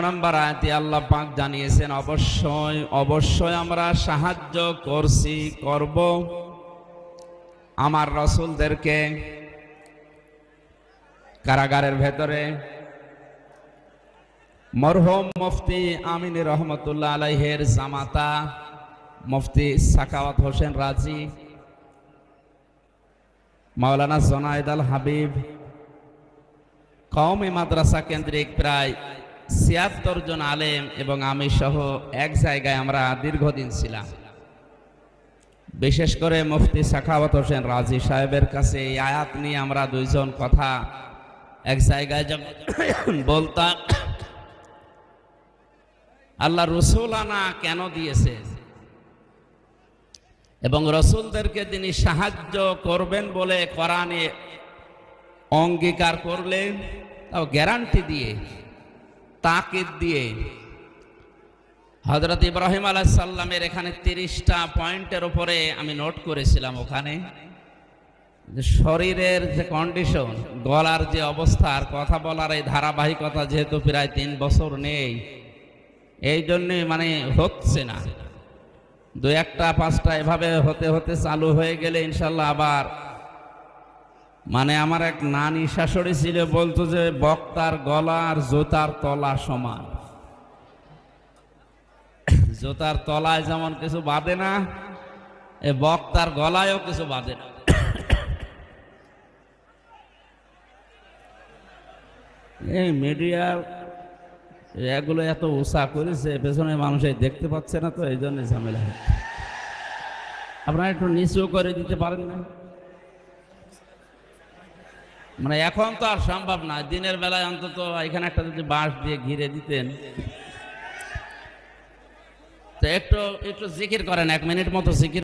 নম্বর আয়াতে আল্লাহ পাক জানিয়েছেন, অবশ্যই অবশ্যই আমরা সাহায্য করছি, করব আমার রাসূলদেরকে। কারাগারের ভেতরে মরহুম মুফতি আমিন রহমতুল্লাহ আলাইহির জামাতা মুফতি সাখাওয়াত হোসেন রাজি, মাওলানা জোনায়েদ আল হাবিব, কওমি মাদ্রাসা কেন্দ্রিক প্রায় ৭৬ জন আলেম এবং আমি সহ এক জায়গায় আমরা দীর্ঘদিন ছিলাম। বিশেষ করে মুফতি সাখাওয়াত হোসেন রাজি সাহেবের কাছে এই আয়াত নিয়ে আমরা দুইজন কথা এক জায়গায় বলতাম, আল্লাহ রসুলানা কেন দিয়েছে এবং রসুলদেরকে তিনি সাহায্য করবেন বলে কোরআনে অঙ্গীকার করলেন, তাও গ্যারান্টি দিয়ে, তাকিদ দিয়ে। হযরত ইব্রাহিম আলাইহিস সালামের এখানে 30টা পয়েন্টের উপরে আমি নোট করেছিলাম। ওখানে শরীরের যে কন্ডিশন, গলার যে অবস্থা, আর কথা বলার এই ধারাবাহিকতা যেহেতু প্রায় 3 বছর নেই, এই জন্যে মানে হচ্ছে না। 2-1টা 5টা এভাবে হতে হতে চালু হয়ে গেলে ইনশাল্লাহ আবার, মানে আমার এক নানি শাশুড়ি ছিল, বলতো যে বক্তার গলা আর জুতার তলা সমান। জুতার তলায় যেমন কিছু বাঁধে না, এ বক্তার গলায়ও কিছু বাঁধে না। এই মিডিয়ার এগুলো এত উৎসাহ করেছে, পেছনে মানুষ দেখতে পাচ্ছে না, তো এই জন্য ঝামেলা হচ্ছে। আপনারা একটু নিচু করে দিতে পারেন না? মানে এখন তো আর সম্ভব না, দিনের বেলায় অন্তত এখানে একটা যদি বাঁশ দিয়ে ঘিরে দিতেন। তো একটু জিকির করেন, 1 মিনিট মতো জিকির।